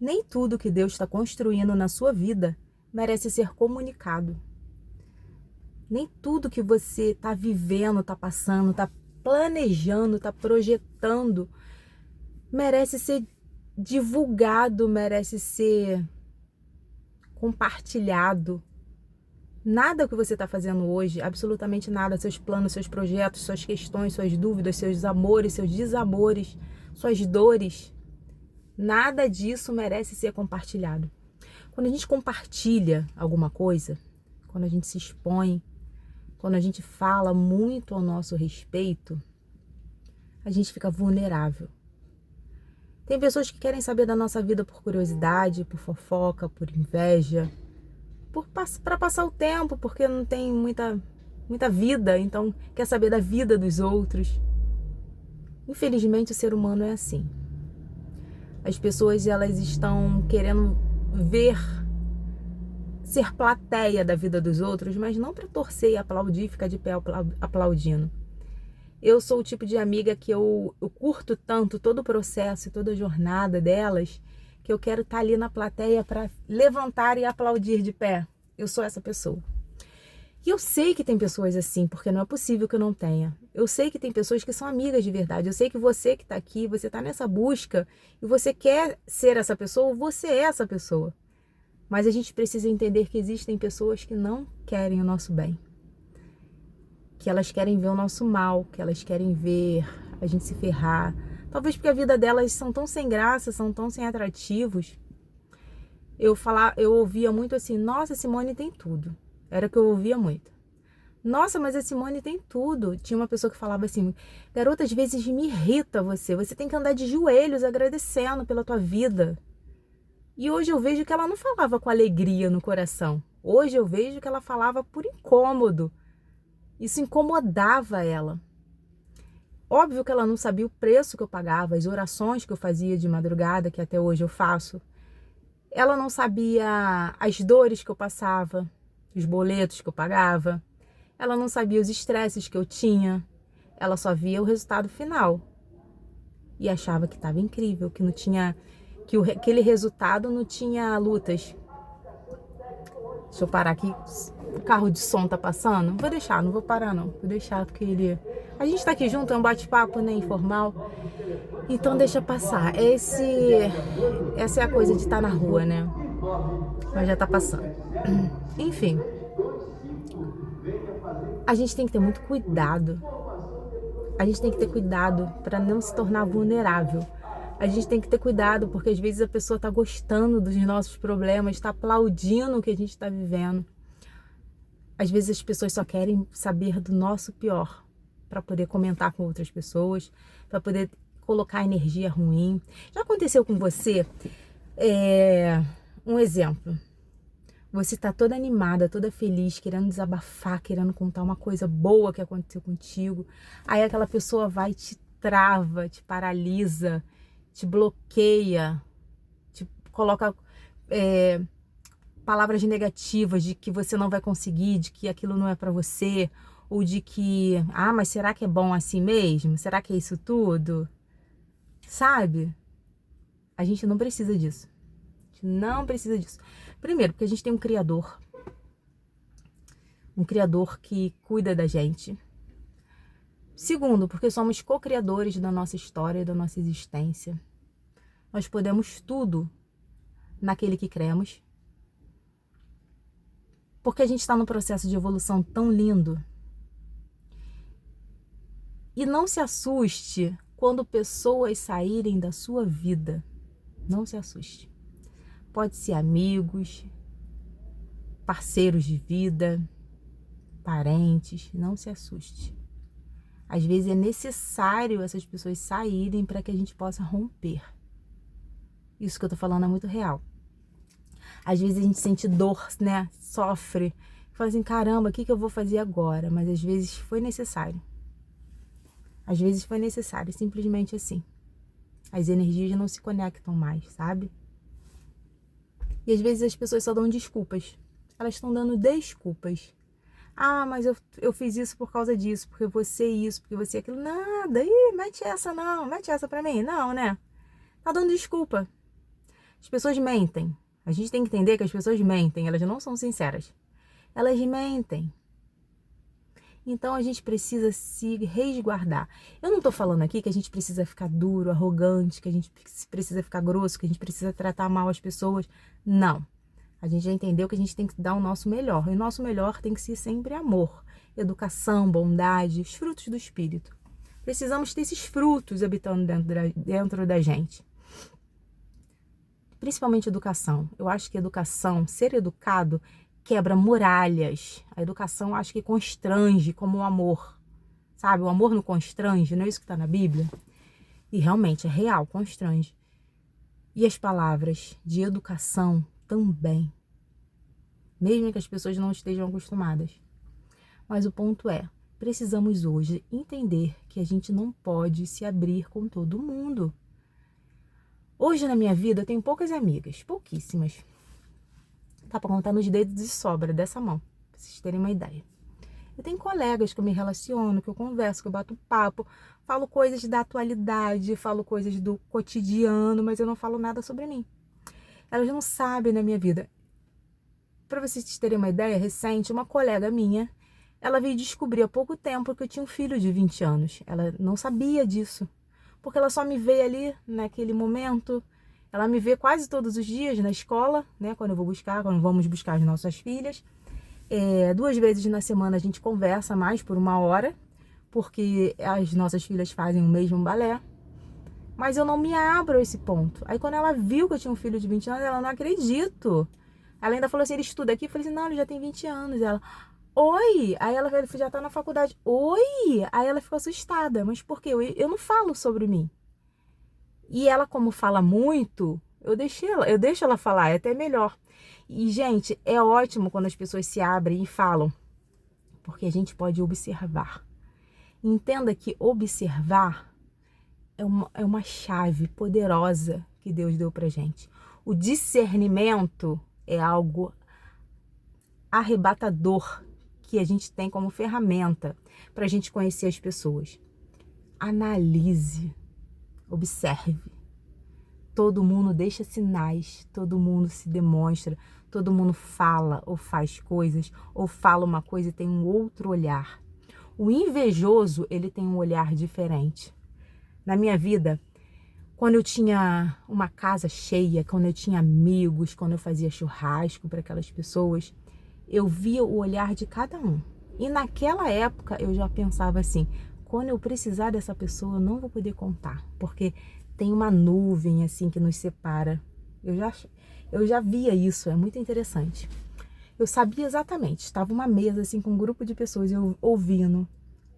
Nem tudo que Deus está construindo na sua vida merece ser comunicado. Nem tudo que você está vivendo, está passando, está planejando, está projetando, merece ser divulgado, merece ser compartilhado. Nada que você está fazendo hoje, absolutamente nada, seus planos, seus projetos, suas questões, suas dúvidas, seus amores, seus desamores, suas dores, nada disso merece ser compartilhado. Quando a gente compartilha alguma coisa, quando a gente se expõe, quando a gente fala muito ao nosso respeito, a gente fica vulnerável. Tem pessoas que querem saber da nossa vida por curiosidade, por fofoca, por inveja, para passar o tempo, porque não tem muita vida, então quer saber da vida dos outros. Infelizmente, o ser humano é assim. As pessoas, elas estão querendo ser plateia da vida dos outros, mas não para torcer e aplaudir, ficar de pé aplaudindo. Eu sou o tipo de amiga que eu curto tanto todo o processo e toda a jornada delas, que eu quero estar ali na plateia para levantar e aplaudir de pé. Eu sou essa pessoa. E eu sei que tem pessoas assim, porque não é possível que eu não tenha. Eu sei que tem pessoas que são amigas de verdade. Eu sei que você que está aqui, você está nessa busca e você quer ser essa pessoa, você é essa pessoa. Mas a gente precisa entender que existem pessoas que não querem o nosso bem. Que elas querem ver o nosso mal, que elas querem ver a gente se ferrar. Talvez porque a vida delas são tão sem graça, são tão sem atrativos. Eu ouvia muito assim, nossa, a Simone tem tudo. Era o que eu ouvia muito. Nossa, mas a Simone tem tudo. Tinha uma pessoa que falava assim, garota, às vezes me irrita você tem que andar de joelhos agradecendo pela tua vida. E hoje eu vejo que ela não falava com alegria no coração. Hoje eu vejo que ela falava por incômodo. Isso incomodava ela. Óbvio que ela não sabia o preço que eu pagava, as orações que eu fazia de madrugada, que até hoje eu faço. Ela não sabia as dores que eu passava, os boletos que eu pagava. Ela não sabia os estresses que eu tinha. Ela só via o resultado final. E achava que estava incrível, que não tinha, aquele resultado não tinha lutas. Deixa eu parar aqui. O carro de som tá passando. Vou deixar, não vou parar não. Vou deixar porque ele... A gente tá aqui junto, é um bate-papo, né, informal. Então deixa passar. Essa é a coisa de estar na rua, né? Mas já tá passando. Enfim. A gente tem que ter muito cuidado. A gente tem que ter cuidado para não se tornar vulnerável. A gente tem que ter cuidado porque às vezes a pessoa tá gostando dos nossos problemas, tá aplaudindo o que a gente tá vivendo. Às vezes as pessoas só querem saber do nosso pior para poder comentar com outras pessoas, para poder colocar energia ruim. Já aconteceu com você? Um exemplo. Você está toda animada, toda feliz, querendo desabafar, querendo contar uma coisa boa que aconteceu contigo. Aí aquela pessoa vai e te trava, te paralisa, te bloqueia, te coloca palavras negativas de que você não vai conseguir, de que aquilo não é para você, ou de que, mas será que é bom assim mesmo? Será que é isso tudo? Sabe? A gente não precisa disso. A gente não precisa disso. Primeiro, porque a gente tem um criador que cuida da gente. Segundo, porque somos co-criadores da nossa história, da nossa existência. Nós podemos tudo naquele que cremos. Porque a gente está num processo de evolução tão lindo. E não se assuste quando pessoas saírem da sua vida. Não se assuste. Pode ser amigos, parceiros de vida, parentes. Não se assuste. Às vezes é necessário essas pessoas saírem para que a gente possa romper. Isso que eu tô falando é muito real. Às vezes a gente sente dor, né? Sofre. Fala assim, caramba, o que eu vou fazer agora? Mas às vezes foi necessário. Às vezes foi necessário, simplesmente assim. As energias não se conectam mais, sabe? E às vezes as pessoas só dão desculpas. Elas estão dando desculpas. Mas eu fiz isso por causa disso, porque você isso, porque você aquilo. Nada, mete essa não, mete essa pra mim. Não, né? Tá dando desculpa. As pessoas mentem. A gente tem que entender que as pessoas mentem, elas não são sinceras. Elas mentem. Então a gente precisa se resguardar. Eu não tô falando aqui que a gente precisa ficar duro, arrogante, que a gente precisa ficar grosso, que a gente precisa tratar mal as pessoas. Não. A gente já entendeu que a gente tem que dar o nosso melhor. E o nosso melhor tem que ser sempre amor, educação, bondade, os frutos do Espírito. Precisamos ter esses frutos habitando dentro da gente. Principalmente educação. Eu acho que educação, ser educado, quebra muralhas. A educação acho que constrange como o amor. Sabe? O amor não constrange, não é isso que está na Bíblia? E realmente é real, constrange. E as palavras de educação também. Mesmo que as pessoas não estejam acostumadas. Mas o ponto é, precisamos hoje entender que a gente não pode se abrir com todo mundo. Hoje na minha vida eu tenho poucas amigas, pouquíssimas. Dá pra contar nos dedos de sobra dessa mão, pra vocês terem uma ideia. Eu tenho colegas que eu me relaciono, que eu converso, que eu bato papo, falo coisas da atualidade, falo coisas do cotidiano, mas eu não falo nada sobre mim. Elas não sabem da minha vida. Pra vocês terem uma ideia, recente, uma colega minha, ela veio descobrir há pouco tempo que eu tinha um filho de 20 anos. Ela não sabia disso, porque ela só me vê ali naquele momento. Ela me vê quase todos os dias na escola, né? Quando vamos buscar as nossas filhas. 2 vezes na semana a gente conversa mais por 1 hora, porque as nossas filhas fazem o mesmo balé. Mas eu não me abro a esse ponto. Aí quando ela viu que eu tinha um filho de 20 anos, ela não acredito. Ela ainda falou assim, ele estuda aqui? Eu falei assim, não, ele já tem 20 anos. Ela, oi! Aí ela já tá na faculdade. Oi! Aí ela ficou assustada. Mas por quê? Eu não falo sobre mim. E ela, como fala muito, eu deixo ela falar, é até melhor. E, gente, é ótimo quando as pessoas se abrem e falam, porque a gente pode observar. Entenda que observar é uma chave poderosa que Deus deu pra gente. O discernimento é algo arrebatador que a gente tem como ferramenta pra gente conhecer as pessoas. Analise. Observe. Todo mundo deixa sinais, todo mundo se demonstra, todo mundo fala ou faz coisas, ou fala uma coisa e tem um outro olhar. O invejoso, ele tem um olhar diferente. Na minha vida, quando eu tinha uma casa cheia, quando eu tinha amigos, quando eu fazia churrasco para aquelas pessoas, eu via o olhar de cada um. E naquela época eu já pensava assim, quando eu precisar dessa pessoa, eu não vou poder contar, porque tem uma nuvem assim que nos separa. Eu já via isso, é muito interessante. Eu sabia exatamente, estava uma mesa assim com um grupo de pessoas, eu ouvindo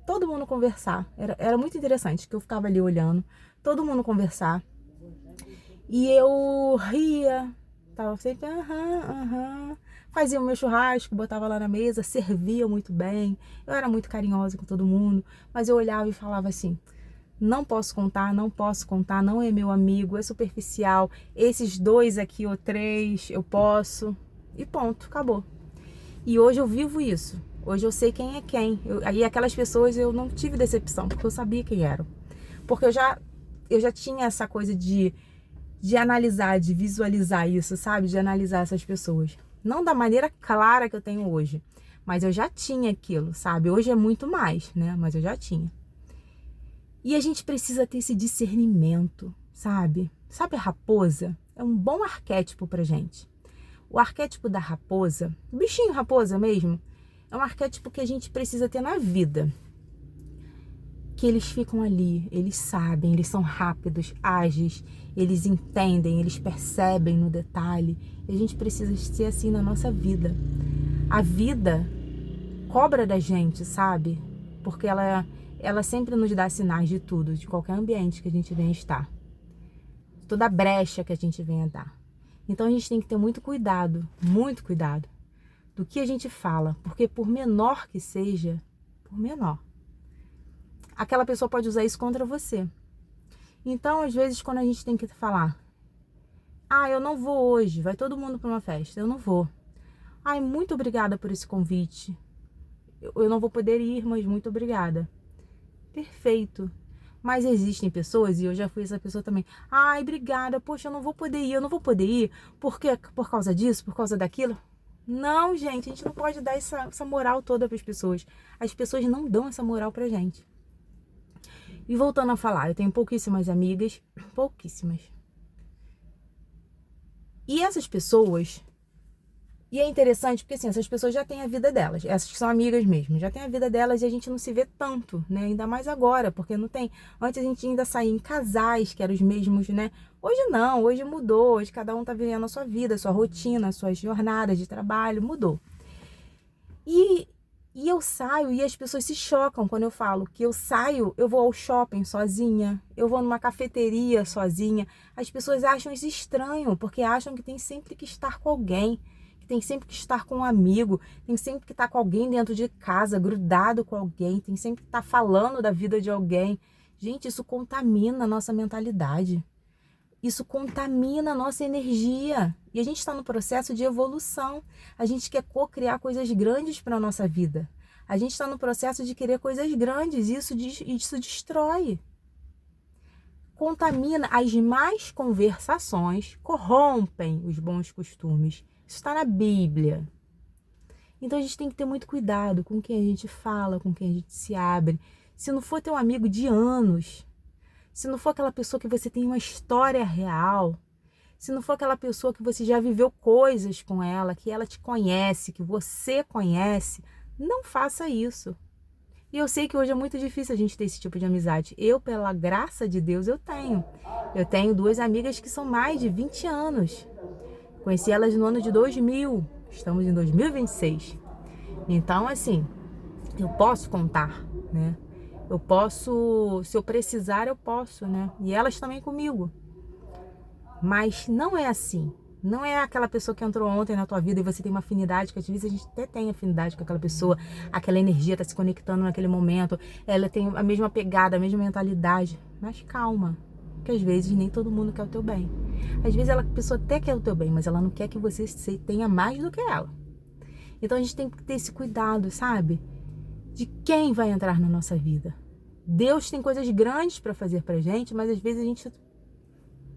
todo mundo conversar. Era muito interessante, que eu ficava ali olhando, todo mundo conversar. E eu ria, tava sempre, fazia o meu churrasco, botava lá na mesa, servia muito bem. Eu era muito carinhosa com todo mundo, mas eu olhava e falava assim, não posso contar, não é meu amigo, é superficial. Esses 2 aqui ou 3 eu posso. E ponto, acabou. E hoje eu vivo isso. Hoje eu sei quem é quem. Aí aquelas pessoas eu não tive decepção, porque eu sabia quem eram. Porque eu já tinha essa coisa de analisar, de visualizar isso, sabe? De analisar essas pessoas. Não da maneira clara que eu tenho hoje, mas eu já tinha aquilo, sabe? Hoje é muito mais, né? Mas eu já tinha. E a gente precisa ter esse discernimento, sabe? Sabe a raposa? É um bom arquétipo pra gente. O arquétipo da raposa, o bichinho raposa mesmo, é um arquétipo que a gente precisa ter na vida. Que eles ficam ali, eles sabem, eles são rápidos, ágeis, eles entendem, eles percebem no detalhe. E a gente precisa ser assim na nossa vida. A vida cobra da gente, sabe? Porque ela sempre nos dá sinais de tudo, de qualquer ambiente que a gente venha estar. Toda brecha que a gente venha dar. Então a gente tem que ter muito cuidado do que a gente fala, porque por menor que seja, aquela pessoa pode usar isso contra você. Então, às vezes, quando a gente tem que falar, eu não vou hoje, vai todo mundo para uma festa, eu não vou. Muito obrigada por esse convite. Eu não vou poder ir, mas muito obrigada. Perfeito. Mas existem pessoas, e eu já fui essa pessoa também. Ai, obrigada, poxa, eu não vou poder ir, porque por causa disso, por causa daquilo. Não, gente, a gente não pode dar essa moral toda para as pessoas. As pessoas não dão essa moral pra gente. E voltando a falar, eu tenho pouquíssimas amigas, pouquíssimas. E essas pessoas, e é interessante porque assim, essas pessoas já têm a vida delas, essas que são amigas mesmo, já têm a vida delas e a gente não se vê tanto, né? Ainda mais agora, porque não tem. Antes a gente ainda saía em casais, que eram os mesmos, né? Hoje não, hoje mudou, hoje cada um tá vivendo a sua vida, a sua rotina, as suas jornadas de trabalho, mudou. E eu saio e as pessoas se chocam quando eu falo que eu saio, eu vou ao shopping sozinha, eu vou numa cafeteria sozinha. As pessoas acham isso estranho, porque acham que tem sempre que estar com alguém, que tem sempre que estar com um amigo, tem sempre que estar com alguém dentro de casa, grudado com alguém, tem sempre que estar falando da vida de alguém. Gente, isso contamina a nossa mentalidade. Isso contamina a nossa energia. E a gente está no processo de evolução. A gente quer co-criar coisas grandes para a nossa vida. A gente está no processo de querer coisas grandes. E isso destrói. Contamina. As más conversações corrompem os bons costumes. Isso está na Bíblia. Então a gente tem que ter muito cuidado com quem a gente fala, com quem a gente se abre. Se não for teu amigo de anos, se não for aquela pessoa que você tem uma história real, se não for aquela pessoa que você já viveu coisas com ela, que ela te conhece, que você conhece, não faça isso. E eu sei que hoje é muito difícil a gente ter esse tipo de amizade. Eu, pela graça de Deus, eu tenho. Eu tenho 2 amigas que são mais de 20 anos. Conheci elas no ano de 2000. Estamos em 2026. Então, assim, eu posso contar, né? Eu posso, se eu precisar, eu posso, né? E elas também comigo. Mas não é assim. Não é aquela pessoa que entrou ontem na tua vida e você tem uma afinidade, que às vezes a gente até tem afinidade com aquela pessoa, aquela energia tá se conectando naquele momento, ela tem a mesma pegada, a mesma mentalidade. Mas calma, porque às vezes nem todo mundo quer o teu bem. Às vezes a pessoa até quer o teu bem, mas ela não quer que você tenha mais do que ela. Então a gente tem que ter esse cuidado, sabe? De quem vai entrar na nossa vida. Deus tem coisas grandes para fazer pra gente, mas às vezes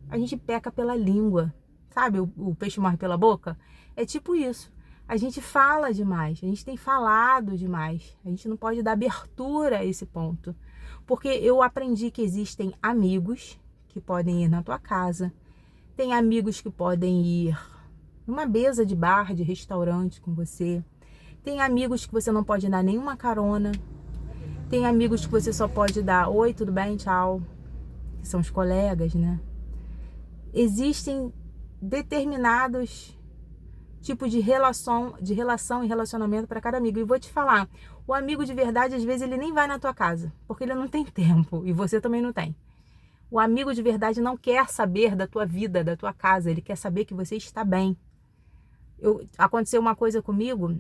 a gente peca pela língua. Sabe, o peixe morre pela boca? É tipo isso. A gente fala demais, a gente tem falado demais. A gente não pode dar abertura a esse ponto. Porque eu aprendi que existem amigos que podem ir na tua casa. Tem amigos que podem ir numa mesa de bar, de restaurante com você. Tem amigos que você não pode dar nenhuma carona. Tem amigos que você só pode dar oi, tudo bem, tchau. Que são os colegas, né? Existem determinados tipos de relação e relacionamento para cada amigo. E vou te falar, o amigo de verdade, às vezes, ele nem vai na tua casa, porque ele não tem tempo, e você também não tem. O amigo de verdade não quer saber da tua vida, da tua casa, ele quer saber que você está bem. Aconteceu uma coisa comigo,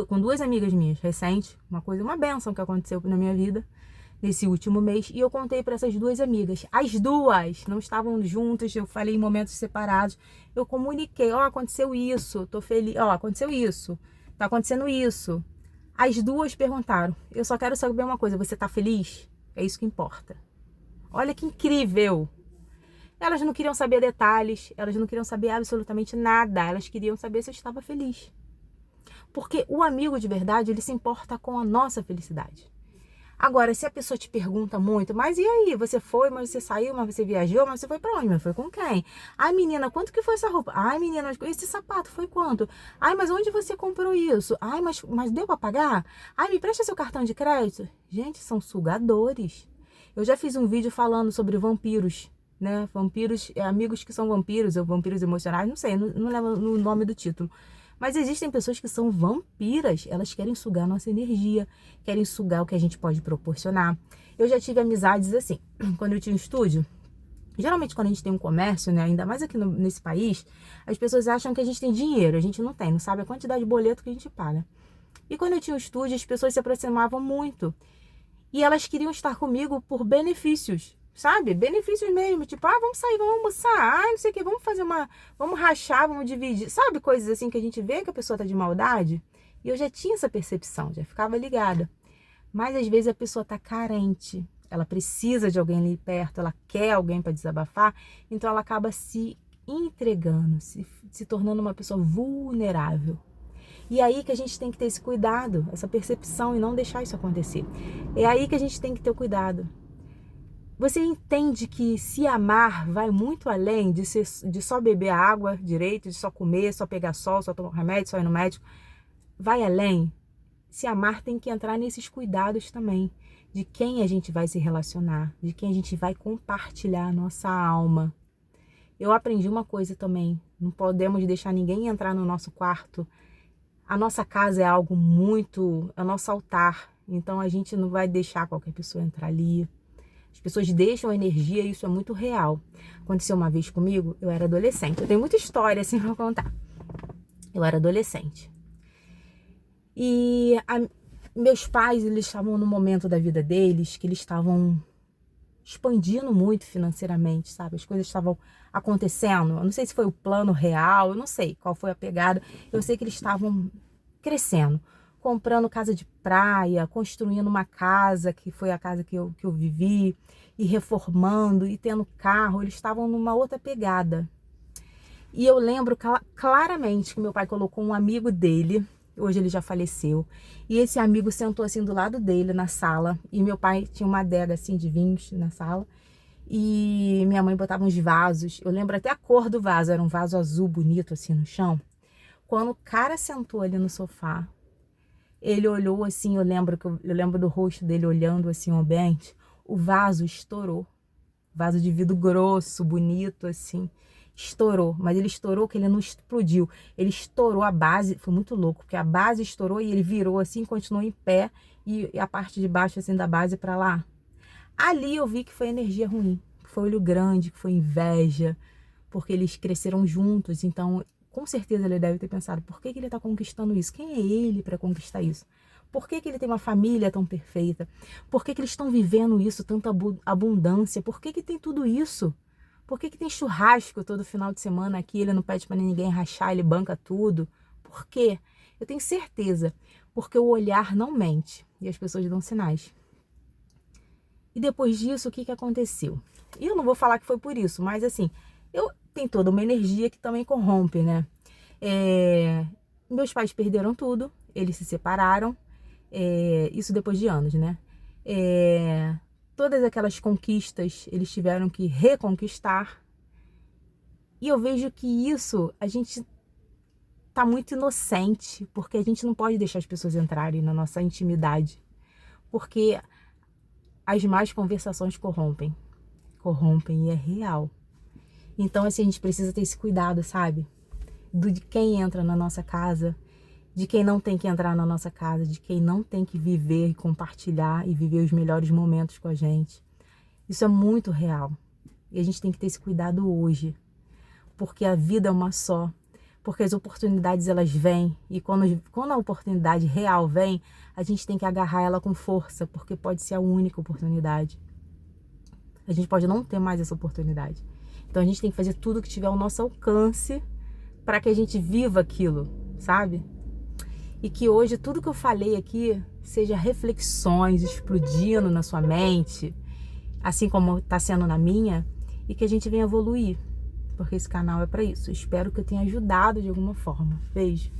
com 2 amigas minhas, recente, uma bênção que aconteceu na minha vida, nesse último mês, e eu contei para essas 2 amigas. As 2 não estavam juntas, eu falei em momentos separados, eu comuniquei, aconteceu isso, tô feliz, aconteceu isso, tá acontecendo isso. As 2 perguntaram, eu só quero saber uma coisa, você tá feliz? É isso que importa. Olha que incrível! Elas não queriam saber detalhes, elas não queriam saber absolutamente nada, elas queriam saber se eu estava feliz. Porque o amigo de verdade, ele se importa com a nossa felicidade. Agora, se a pessoa te pergunta muito, mas e aí? Você foi, mas você saiu, mas você viajou, mas você foi pra onde? Mas foi com quem? Ai, menina, quanto que foi essa roupa? Ai, menina, esse sapato foi quanto? Ai, mas onde você comprou isso? Ai, mas deu pra pagar? Ai, me presta seu cartão de crédito? Gente, são sugadores. Eu já fiz um vídeo falando sobre vampiros, né? Vampiros, amigos que são vampiros, ou vampiros emocionais, não sei, não lembro o nome do título. Mas existem pessoas que são vampiras, elas querem sugar a nossa energia, querem sugar o que a gente pode proporcionar. Eu já tive amizades assim, quando eu tinha um estúdio, geralmente quando a gente tem um comércio, né, ainda mais aqui nesse país, as pessoas acham que a gente tem dinheiro, a gente não tem, não sabe a quantidade de boleto que a gente paga. E quando eu tinha um estúdio, as pessoas se aproximavam muito, e elas queriam estar comigo por benefícios. Sabe? Benefícios mesmo, tipo, vamos sair, vamos almoçar, não sei o que, vamos rachar, vamos dividir. Sabe, coisas assim que a gente vê que a pessoa tá de maldade? E eu já tinha essa percepção, já ficava ligada. Mas às vezes a pessoa tá carente, ela precisa de alguém ali perto, ela quer alguém para desabafar, então ela acaba se entregando, se tornando uma pessoa vulnerável. E é aí que a gente tem que ter esse cuidado, essa percepção e não deixar isso acontecer. É aí que a gente tem que ter o cuidado. Você entende que se amar vai muito além de só beber água direito, de só comer, só pegar sol, só tomar remédio, só ir no médico? Vai além. Se amar tem que entrar nesses cuidados também, de quem a gente vai se relacionar, de quem a gente vai compartilhar a nossa alma. Eu aprendi uma coisa também, não podemos deixar ninguém entrar no nosso quarto. A nossa casa é algo muito, é o nosso altar, então a gente não vai deixar qualquer pessoa entrar ali. As pessoas deixam energia e isso é muito real. Aconteceu uma vez comigo, eu era adolescente. Eu tenho muita história assim pra contar. Eu era adolescente. E meus pais, eles estavam no momento da vida deles que eles estavam expandindo muito financeiramente, sabe? As coisas estavam acontecendo. Eu não sei se foi o plano real, eu não sei qual foi a pegada. Eu sei que eles estavam crescendo, comprando casa de praia, construindo uma casa, que foi a casa que eu vivi, e reformando, e tendo carro. Eles estavam numa outra pegada. E eu lembro claramente que meu pai colocou um amigo dele, hoje ele já faleceu, e esse amigo sentou assim do lado dele na sala, e meu pai tinha uma adega assim de vinhos na sala, e minha mãe botava uns vasos, eu lembro até a cor do vaso, era um vaso azul bonito assim no chão. Quando o cara sentou ali no sofá, ele olhou assim, eu lembro do rosto dele olhando assim o ambiente, o vaso estourou. Vaso de vidro grosso, bonito assim, estourou, mas ele estourou que ele não explodiu, ele estourou a base, foi muito louco, porque a base estourou e ele virou assim, continuou em pé, e a parte de baixo assim da base para lá. Ali eu vi que foi energia ruim, que foi olho grande, que foi inveja, porque eles cresceram juntos, então com certeza ele deve ter pensado, por que ele está conquistando isso? Quem é ele para conquistar isso? Por que ele tem uma família tão perfeita? Por que eles estão vivendo isso, tanta abundância? Por que tem tudo isso? Por que tem churrasco todo final de semana aqui? Ele não pede para ninguém rachar, ele banca tudo. Por quê? Eu tenho certeza. Porque o olhar não mente e as pessoas dão sinais. E depois disso, o que aconteceu? E eu não vou falar que foi por isso, mas assim, tem toda uma energia que também corrompe, né? Meus pais perderam tudo, eles se separaram. Isso depois de anos, né? Todas aquelas conquistas eles tiveram que reconquistar. E eu vejo que isso, a gente tá muito inocente, porque a gente não pode deixar as pessoas entrarem na nossa intimidade, porque as más conversações corrompem e é real. Então assim, a gente precisa ter esse cuidado, sabe? De quem entra na nossa casa, de quem não tem que entrar na nossa casa, de quem não tem que viver e compartilhar e viver os melhores momentos com a gente. Isso é muito real. E a gente tem que ter esse cuidado hoje. Porque a vida é uma só. Porque as oportunidades, elas vêm. E quando a oportunidade real vem, a gente tem que agarrar ela com força. Porque pode ser a única oportunidade. A gente pode não ter mais essa oportunidade. Então a gente tem que fazer tudo que tiver ao nosso alcance para que a gente viva aquilo, sabe? E que hoje tudo que eu falei aqui seja reflexões explodindo na sua mente, assim como está sendo na minha, e que a gente venha evoluir, porque esse canal é para isso. Eu espero que eu tenha ajudado de alguma forma. Beijo!